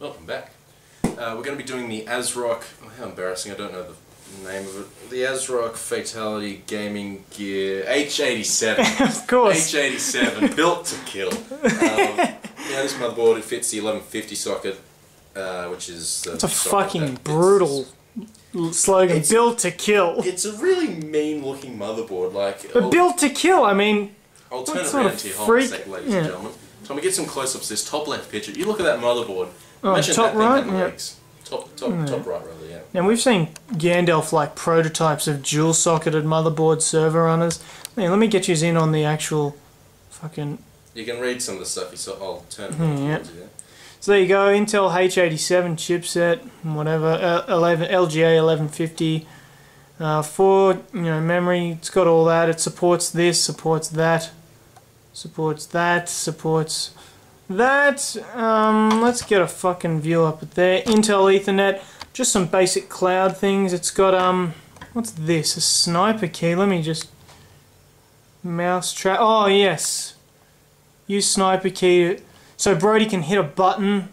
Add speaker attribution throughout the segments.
Speaker 1: Welcome back. We're going to be doing the ASRock, oh, how embarrassing, I don't know the name of it, the ASRock Fatality Gaming Gear H87.
Speaker 2: Of course.
Speaker 1: H87, built to kill. Now this motherboard, it fits the 1150 socket, which is...
Speaker 2: It's a fucking brutal slogan, built to kill.
Speaker 1: It's a really mean looking motherboard, like...
Speaker 2: But built to kill, I mean...
Speaker 1: I'll turn it around to you, hold on a sec, ladies and gentlemen. Tommy, get some close-ups of this top left picture. You look at that motherboard. Imagine
Speaker 2: top
Speaker 1: that
Speaker 2: right?
Speaker 1: thing had legs. Top right, rather, yeah.
Speaker 2: And we've seen Gandalf-like prototypes of dual-socketed motherboard server runners. Man, let me get you in on the actual fucking...
Speaker 1: You can read some of the stuff you saw. I'll turn it towards you there.
Speaker 2: So there you go, Intel H87 chipset, whatever, LGA 1150. 4, memory. It's got all that. It supports this, supports that, supports that, supports that. Let's get a fucking view up at there. Intel Ethernet. Just some basic cloud things. It's got what's this? A sniper key. Let me just mouse track. Oh yes. Use sniper key so Brody can hit a button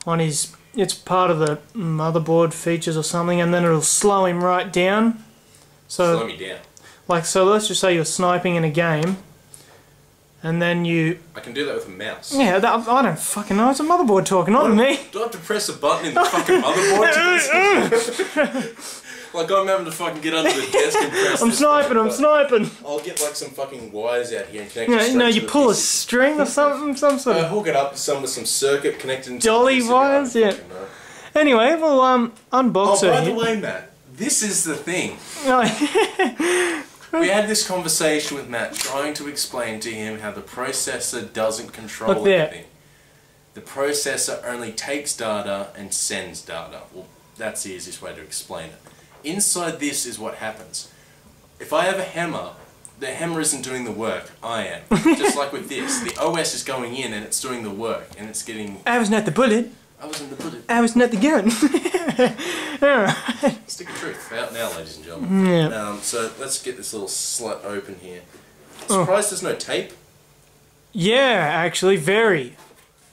Speaker 2: on his. It's part of the motherboard features or something, and then it'll slow him right down. So
Speaker 1: slow me down.
Speaker 2: Like so, let's just say you're sniping in a game, and then you.
Speaker 1: I can do that with a mouse.
Speaker 2: Yeah, I don't fucking know. It's a motherboard talking, not me.
Speaker 1: Do I have to press a button in the fucking motherboard to this? Like I'm having to fucking get under the desk and press.
Speaker 2: I'm sniping.
Speaker 1: I'll get like some fucking wires out here and connect it straight
Speaker 2: no,
Speaker 1: to
Speaker 2: you
Speaker 1: the
Speaker 2: pull a
Speaker 1: PC.
Speaker 2: string or something, some sort of
Speaker 1: Hook it up with some circuit connected into
Speaker 2: dolly
Speaker 1: the
Speaker 2: wires. Yeah. Anyway, we'll unbox it.
Speaker 1: Oh, by the way, Matt, this is the thing. We had this conversation with Matt, trying to explain to him how the processor doesn't control anything. The processor only takes data and sends data. Well, that's the easiest way to explain it. Inside this is what happens. If I have a hammer, the hammer isn't doing the work, I am. Just like with this. The OS is going in and it's doing the work, and it's getting...
Speaker 2: I was not the bullet.
Speaker 1: I wasn't the bullet.
Speaker 2: I was not the gun.
Speaker 1: Alright. Stick of truth out now, ladies and gentlemen.
Speaker 2: Yeah.
Speaker 1: So let's get this little slut open here. Surprised there's no tape?
Speaker 2: Yeah, actually, very.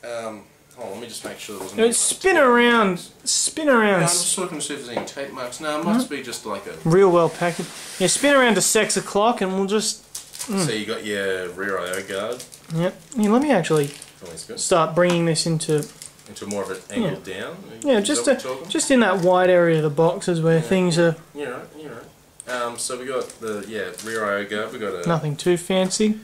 Speaker 1: Hold on, let me just make sure there wasn't any
Speaker 2: Spin around.
Speaker 1: Yeah, I'm just looking to see if there's any tape marks. No, it must be just like a...
Speaker 2: Real well packaged. Yeah, spin around to 6 o'clock and we'll just...
Speaker 1: So you got your rear I/O guard.
Speaker 2: Yep. Yeah, let me actually start bringing this into
Speaker 1: more of an angle down.
Speaker 2: Yeah, just in that wide area of the boxes where things are...
Speaker 1: You're right. So we got the rear I/O guard. We got a...
Speaker 2: Nothing too fancy.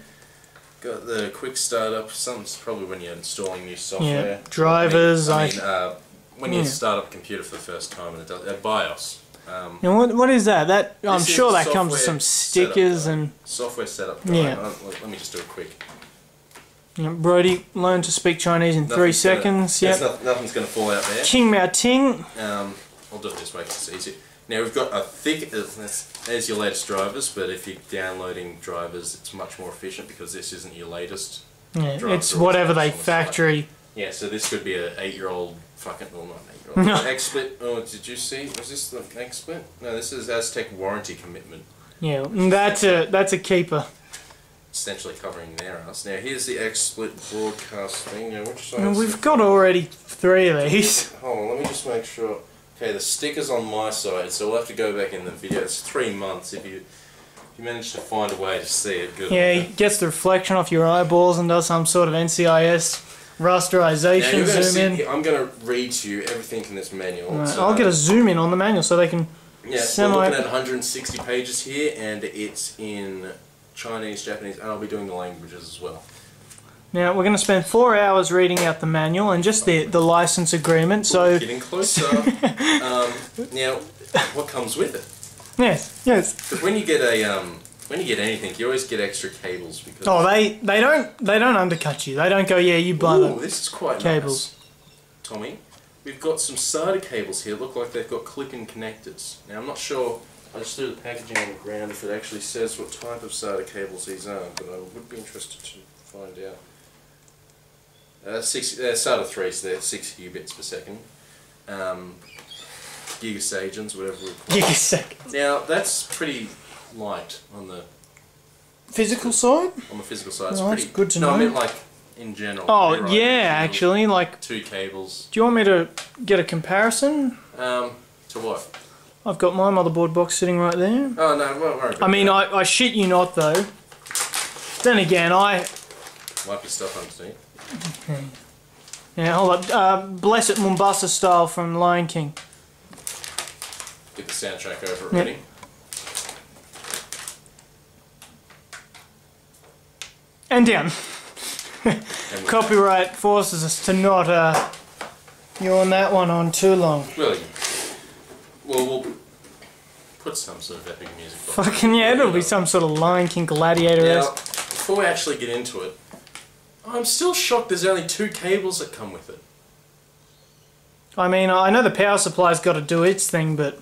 Speaker 1: Got the quick startup. Something's probably when you're installing new software.
Speaker 2: Yeah, drivers.
Speaker 1: When you start up a computer for the first time, and it does BIOS.
Speaker 2: Now what is that? I'm sure that comes with some stickers and
Speaker 1: software setup.
Speaker 2: Yeah.
Speaker 1: Let me just do a quick.
Speaker 2: Brody learned to speak Chinese in 3 seconds. Yep.
Speaker 1: Nothing's going to fall out there.
Speaker 2: King Mao Ting.
Speaker 1: I'll do it this way because it's easy. Now we've got a thick. There's your latest drivers, but if you're downloading drivers, it's much more efficient because this isn't your latest.
Speaker 2: Yeah, it's whatever they factory.
Speaker 1: Yeah, so this could be an 8-year-old fucking, well, not an 8-year-old. XSplit. Oh, did you see? Was this the XSplit? No, this is Aztec warranty commitment.
Speaker 2: Yeah, that's a keeper.
Speaker 1: Essentially covering their ass. Now here's the XSplit broadcast thing. Now which side?
Speaker 2: We've got already 3 of these.
Speaker 1: Hold on, let me just make sure. Okay, the sticker's on my side, so we'll have to go back in the video. It's 3 months. If you manage to find a way to see it, good.
Speaker 2: Yeah, he gets the reflection off your eyeballs and does some sort of NCIS rasterization.
Speaker 1: Now
Speaker 2: zoom in.
Speaker 1: I'm going to read to you everything in this manual.
Speaker 2: Right, I'll get a zoom in on the manual so they can.
Speaker 1: Yeah, we're looking at 160 pages here, and it's in Chinese, Japanese, and I'll be doing the languages as well.
Speaker 2: Now we're going to spend 4 hours reading out the manual and just the license agreement. So
Speaker 1: getting closer. Now, what comes with it?
Speaker 2: Yes.
Speaker 1: Because when you get anything, you always get extra cables because.
Speaker 2: Oh, they don't undercut you. They don't go, yeah, you buy the
Speaker 1: this is quite
Speaker 2: cables.
Speaker 1: Nice. Tommy, we've got some SATA cables here. Look like they've got clip-in connectors. Now I'm not sure. I just threw the packaging on the ground if it actually says what type of SATA cables these are, but I would be interested to find out. SATA 3, so they're 6 gigabits per second. Gigasagens, whatever we call it.
Speaker 2: Gigaseconds.
Speaker 1: Now that's pretty light on the
Speaker 2: physical side.
Speaker 1: On the physical side, it's
Speaker 2: oh,
Speaker 1: pretty
Speaker 2: that's good to know.
Speaker 1: I meant like in general.
Speaker 2: Oh, yeah, actually, like...
Speaker 1: 2 cables.
Speaker 2: Do you want me to get a comparison?
Speaker 1: To what?
Speaker 2: I've got my motherboard box sitting right there.
Speaker 1: Oh, no, won't worry about
Speaker 2: I mean, I shit you not, though. Then again,
Speaker 1: Wipe your stuff underneath.
Speaker 2: Okay. Yeah, hold up. Blessed Mombasa style from Lion King.
Speaker 1: Get the soundtrack over it ready.
Speaker 2: And down. Copyright forces us to not yawn that one on too long.
Speaker 1: Really? Well, we'll put some sort of epic music.
Speaker 2: Fucking yeah, it'll be some sort of Lion King gladiator-esque.
Speaker 1: Now, before we actually get into it, I'm still shocked there's only 2 cables that come with it.
Speaker 2: I mean, I know the power supply's got to do its thing, but...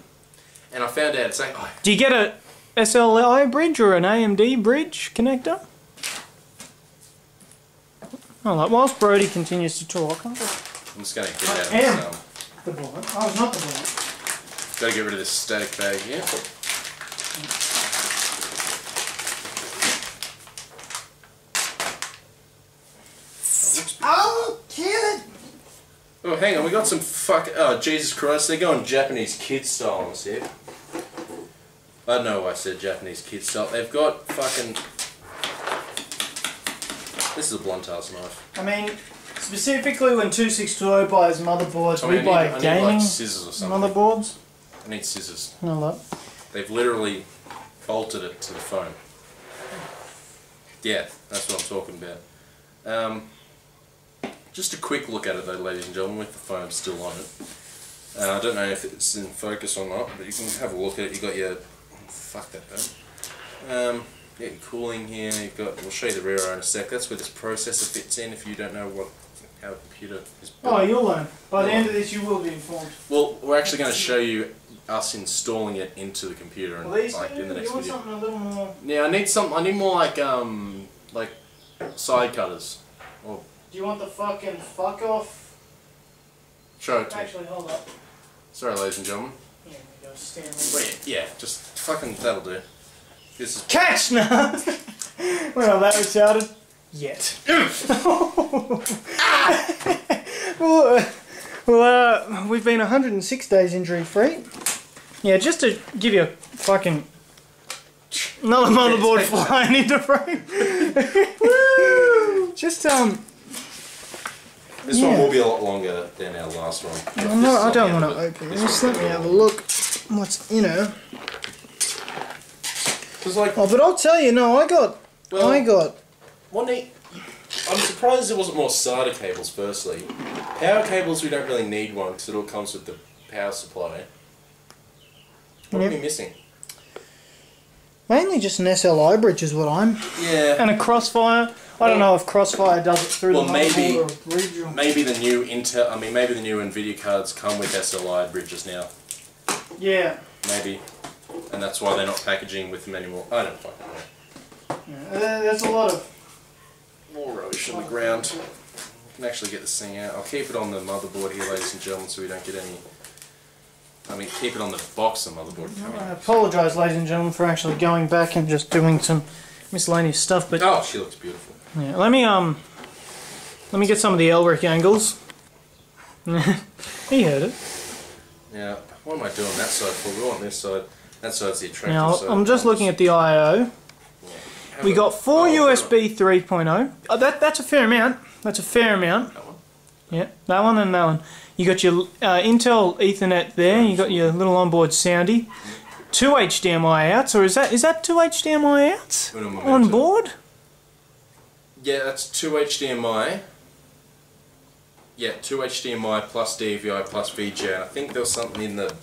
Speaker 1: And I found out it's like...
Speaker 2: Do you get a SLI bridge or an AMD bridge connector? Oh, like, whilst Brody continues to talk...
Speaker 1: I'm just going to get out of
Speaker 2: the board. I was not the board.
Speaker 1: Got to get rid of this static bag here.
Speaker 2: Oh, kill it!
Speaker 1: Oh, hang on, we got some oh, Jesus Christ, they're going Japanese kid style on us here. I don't know why I said Japanese kid style. They've got fucking... This is a blunt ass knife.
Speaker 2: I mean, specifically when 262 buys motherboards, we buy
Speaker 1: I need
Speaker 2: gaming
Speaker 1: like scissors or something.
Speaker 2: motherboards.
Speaker 1: I need scissors.
Speaker 2: No, look.
Speaker 1: They've literally bolted it to the phone. Yeah, that's what I'm talking about. Just a quick look at it though, ladies and gentlemen, with the foam still on it. I don't know if it's in focus or not, but you can have a look at it. You've got your... Fuck that hurt. Yeah, your cooling here. You've got... We'll show you the rear in a sec. That's where this processor fits in if you don't know how a computer is built.
Speaker 2: Oh, you'll learn. By the end of this, you will be informed.
Speaker 1: Well, we're actually going to show you us installing it into the computer and like in the next video.
Speaker 2: Something a little more...
Speaker 1: Yeah, I need more like side cutters. Or
Speaker 2: do you want the fucking fuck off?
Speaker 1: Show it to me.
Speaker 2: Actually, hold up.
Speaker 1: Sorry, ladies and gentlemen.
Speaker 2: Here we go, stand
Speaker 1: Wait, yeah, just fucking that'll do. This is
Speaker 2: catch now. We're not that retarded yet. Well, we've been 106 days injury free. Yeah, just to give you a fucking another motherboard flying into frame. Just
Speaker 1: This one will be a lot longer than our last one.
Speaker 2: No, I don't want to open it. Just let me have a look. What's, you know.
Speaker 1: Like,
Speaker 2: oh, but I'll tell you, no, I got.
Speaker 1: I'm surprised there wasn't more SATA cables, firstly. Power cables, we don't really need one because it all comes with the power supply. What are we missing?
Speaker 2: Mainly just an SLI bridge is what I'm... Yeah. And a Crossfire. I don't know if Crossfire does it through the motherboard or a bridge or...
Speaker 1: Maybe the new maybe the new NVIDIA cards come with SLI bridges now.
Speaker 2: Yeah.
Speaker 1: Maybe. And that's why they're not packaging with them anymore. I don't fucking know.
Speaker 2: Yeah, there's a lot of...
Speaker 1: More rubbish on the ground. You can actually get this thing out. I'll keep it on the motherboard here, ladies and gentlemen, so we don't get any... I mean, keep it on the box of motherboard coming
Speaker 2: I apologise, ladies and gentlemen, for actually going back and just doing some miscellaneous stuff, but...
Speaker 1: Oh, she looks beautiful.
Speaker 2: Yeah, let me get some of the Elric angles. He heard it.
Speaker 1: Yeah, what am I doing that side for? We want this side. That side's the attractive
Speaker 2: now,
Speaker 1: side.
Speaker 2: I'm just looking at the I.O. We got 4 USB 3.0. Oh, that's a fair amount. That's a fair amount.
Speaker 1: That one?
Speaker 2: Yeah, that one and that one. You got your Intel Ethernet there. You got your little onboard soundy. 2 HDMI outs, or is that 2 HDMI outs on board?
Speaker 1: Yeah, that's 2 HDMI. Yeah, 2 HDMI plus DVI plus VGA. And I think there was something in the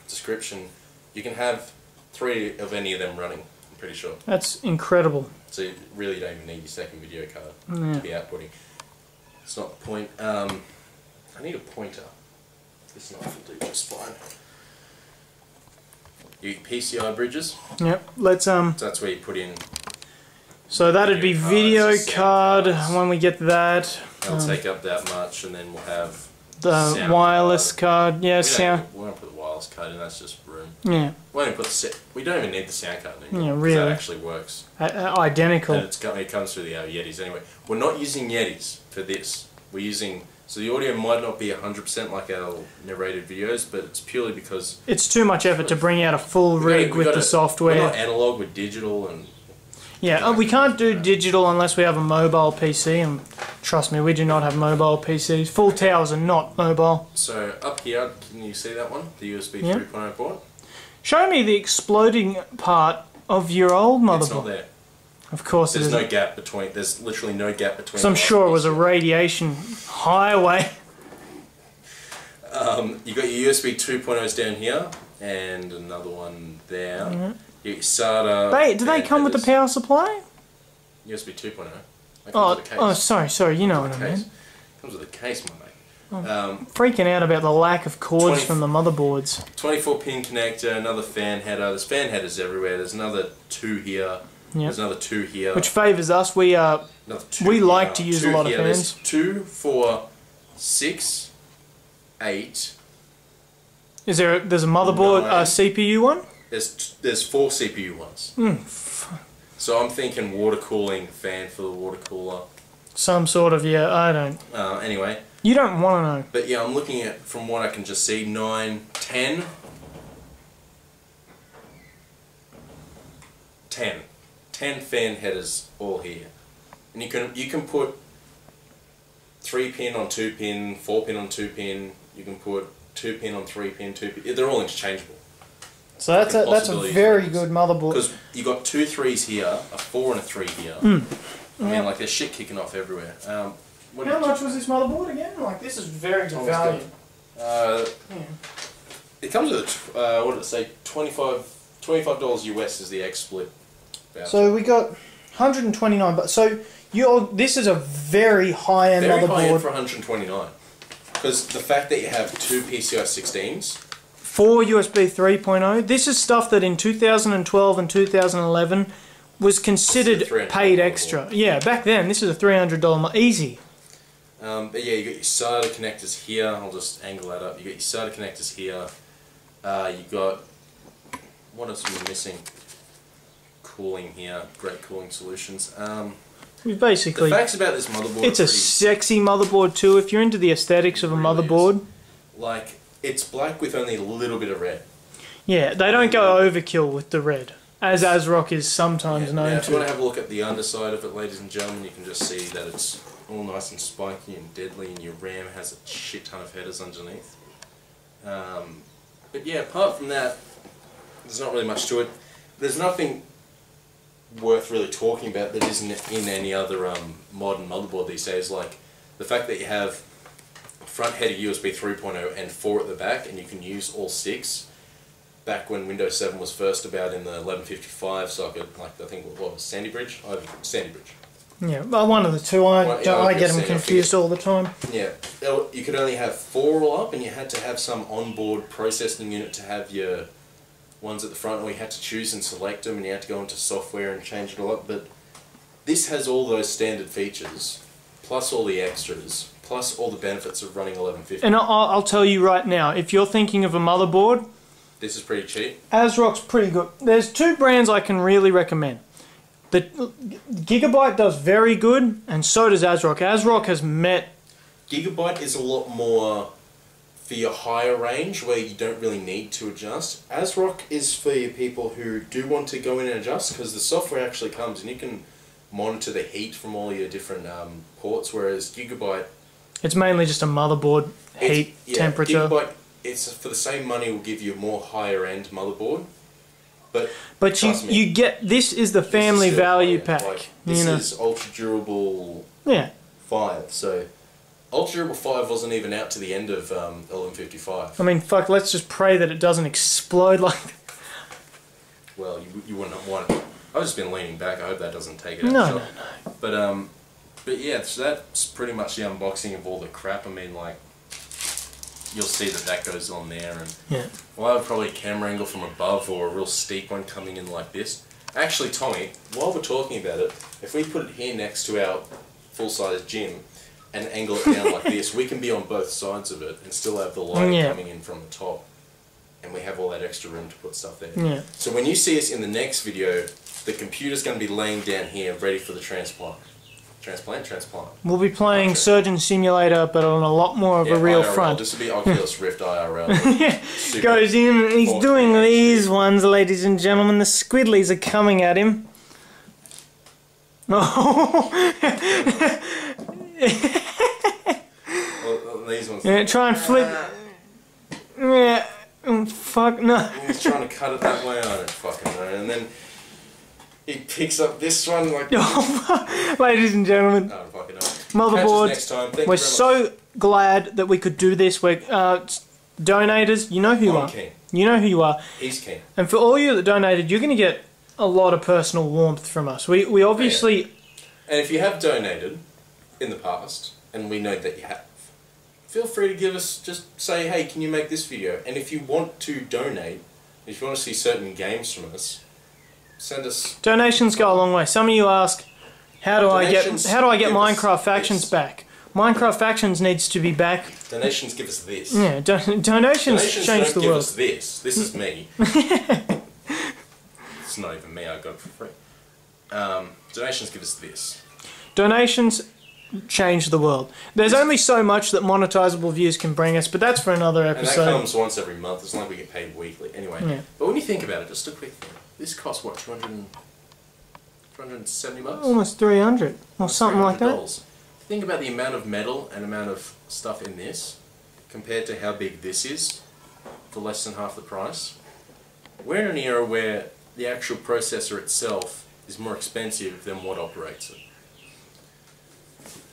Speaker 1: description. You can have 3 of any of them running. I'm pretty sure.
Speaker 2: That's incredible.
Speaker 1: So you really don't even need your second video card to be outputting. It's not the point. I need a pointer. This knife will do just fine. Your PCI bridges.
Speaker 2: Yep. Let's
Speaker 1: So that's where you put in.
Speaker 2: So that'd be video card when we get that.
Speaker 1: That'll take up that much, and then we'll have
Speaker 2: the wireless card. Yeah, sound.
Speaker 1: We won't put the wireless wireless card in. That's just room.
Speaker 2: Yeah.
Speaker 1: We don't even need the sound card anymore.
Speaker 2: Yeah, really.
Speaker 1: That actually works.
Speaker 2: Identical.
Speaker 1: And it comes through the Yetis anyway. We're not using Yetis for this. We're using... So the audio might not be 100% like our narrated videos, but it's purely because...
Speaker 2: It's too much effort to bring out a full rig with the software.
Speaker 1: We're not analog, we're digital and...
Speaker 2: Yeah, we can't do digital unless we have a mobile PC, and trust me, we do not have mobile PCs. Full towers are not mobile.
Speaker 1: So up here, can you see that one? The USB 3.0 port?
Speaker 2: Show me the exploding part of your old motherboard. It's
Speaker 1: not there.
Speaker 2: Of course
Speaker 1: there's no gap between. There's literally no gap between.
Speaker 2: So I'm sure it was a radiation highway.
Speaker 1: You got your USB 2.0s down here, and another one there. You got your SATA.
Speaker 2: Do they come with the power supply?
Speaker 1: USB 2.0.
Speaker 2: Oh, sorry. You know what I mean.
Speaker 1: Comes with a case, my mate.
Speaker 2: Freaking out about the lack of cords from the motherboards.
Speaker 1: 24-pin connector, another fan header. There's fan headers everywhere. There's another 2 here. There's another 2 here.
Speaker 2: Which favours us. We like to use a lot of fans.
Speaker 1: There's 2, 4, 6, 8.
Speaker 2: There's a motherboard, CPU one?
Speaker 1: There's 4 CPU ones. So I'm thinking water cooling fan for the water cooler.
Speaker 2: Some sort of, I don't...
Speaker 1: Anyway.
Speaker 2: You don't want to know.
Speaker 1: But yeah, I'm looking at, from what I can just see, 9, 10. 10 fan headers all here. And you can put 3-pin on 2-pin, 4-pin on 2-pin, you can put 2-pin on 3-pin, 2-pin. They're all interchangeable.
Speaker 2: So that's a very good motherboard.
Speaker 1: Because you got 2 3s here, a 4 and a 3 here. I mean, like, there's shit kicking off everywhere. How
Speaker 2: much was this motherboard again? Like, this is very good value.
Speaker 1: It comes with what did it say? $25 US is the X-Split voucher.
Speaker 2: So we got 129, but so this is a very high-end motherboard.
Speaker 1: Very high-end for 129. Because the fact that you have 2 PCI 16s.
Speaker 2: 4 USB 3.0. This is stuff that in 2012 and 2011 was considered paid extra. Yeah, back then this is a $300 easy.
Speaker 1: But yeah, you got your SATA connectors here. I'll just angle that up. You got your SATA connectors here. You got, what else are we missing? Cooling here. Great cooling solutions.
Speaker 2: Basically,
Speaker 1: the facts about this motherboard.
Speaker 2: It's a sexy motherboard too. If you're into the aesthetics of a motherboard,
Speaker 1: like, it's black with only a little bit of red. Yeah,
Speaker 2: they don't go overkill with the red, as ASRock is sometimes known to.
Speaker 1: If you want to have a look at the underside of it, ladies and gentlemen, you can just see that it's all nice and spiky and deadly, and your RAM has a shit ton of headers underneath. But yeah, apart from that, there's not really much to it. There's nothing worth really talking about that isn't in any other modern motherboard these days, like the fact that you have front header USB 3.0 and 4 at the back, and you can use all 6. Back when Windows 7 was first about in the 1155 socket, like I think what was Sandy Bridge? Sandy Bridge.
Speaker 2: Yeah, well, one of the two. I get them confused all the time.
Speaker 1: Yeah, you could only have 4 all up, and you had to have some onboard processing unit to have your ones at the front, and we had to choose and select them, and you had to go into software and change it all up. But this has all those standard features, plus all the extras, plus all the benefits of running 1150.
Speaker 2: And I'll tell you right now, if you're thinking of a motherboard,
Speaker 1: this is pretty cheap.
Speaker 2: ASRock's pretty good. There's 2 brands I can really recommend. The Gigabyte does very good, and so does ASRock. ASRock has met...
Speaker 1: Gigabyte is a lot more for your higher range, where you don't really need to adjust. ASRock is for your people who do want to go in and adjust, because the software actually comes, and you can monitor the heat from all your different ports, whereas Gigabyte...
Speaker 2: It's mainly just a motherboard, heat, temperature.
Speaker 1: Gigabyte, it's for the same money, will give you a more higher end motherboard. But you get, this is the family value pack. Like, this is ultra durable 5. So ultra durable 5 wasn't even out to the end of 1155.
Speaker 2: I mean, fuck, let's just pray that it doesn't explode like that.
Speaker 1: Well, you wouldn't want it. I've just been leaning back. I hope that doesn't take it out.
Speaker 2: No.
Speaker 1: But yeah, so that's pretty much the unboxing of all the crap. I mean, like, you'll see that goes on there, and we'll have probably a camera angle from above or a real steep one coming in like this. Actually, Tommy, while we're talking about it, if we put it here next to our full-size gym and angle it down like this, we can be on both sides of it and still have the light coming in from the top. and we have all that extra room to put stuff there.
Speaker 2: Yeah.
Speaker 1: So when you see us in the next video, the computer's going to be laying down here, ready for the transplant. Transplant.
Speaker 2: We'll be playing Surgeon Simulator, but on a lot more of a real
Speaker 1: IRL.
Speaker 2: front.
Speaker 1: This will be Oculus Rift IRL.
Speaker 2: Yeah. Goes in, he's doing these ones, ladies and gentlemen. The squiddlies are coming at him. Oh.
Speaker 1: Well, these ones.
Speaker 2: Yeah, try and flip. Yeah. Fuck no.
Speaker 1: He's trying to cut it that way. I don't fucking know. And then he picks up this one like.
Speaker 2: Ladies and gentlemen.
Speaker 1: I don't fucking know.
Speaker 2: Motherboard.
Speaker 1: Next time. Thank
Speaker 2: We're
Speaker 1: you very
Speaker 2: so
Speaker 1: much.
Speaker 2: glad that we could do this. We're donators. You know who you are.
Speaker 1: Keen.
Speaker 2: You know who you are.
Speaker 1: He's keen.
Speaker 2: And for all you that donated, you're going to get a lot of personal warmth from us. We obviously.
Speaker 1: Yeah. And if you have donated in the past, and we know that you have, feel free to give us, just say, hey, can you make this video? And if you want to donate, if you want to see certain games from us, send us...
Speaker 2: Donations go a long way. Some of you ask, how do I get Minecraft Factions back? Minecraft Factions needs to be back.
Speaker 1: Donations give us this.
Speaker 2: Yeah, donations change the world.
Speaker 1: Donations don't give us this. This is me. It's not even me, I got it for free. Donations give us this. Donations
Speaker 2: change the world. There's only so much that monetizable views can bring us, but that's for another episode.
Speaker 1: And that comes once every month, as long as we get paid weekly. Anyway,
Speaker 2: yeah.
Speaker 1: But when you think about it, just a quick thing. This costs what, 270 bucks?
Speaker 2: Almost 300 or something like that.
Speaker 1: Think about the amount of metal and amount of stuff in this compared to how big this is for less than half the price. We're in an era where the actual processor itself is more expensive than what operates it.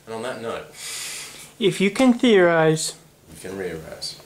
Speaker 1: And on that note,
Speaker 2: if you can theorize,
Speaker 1: you can realize.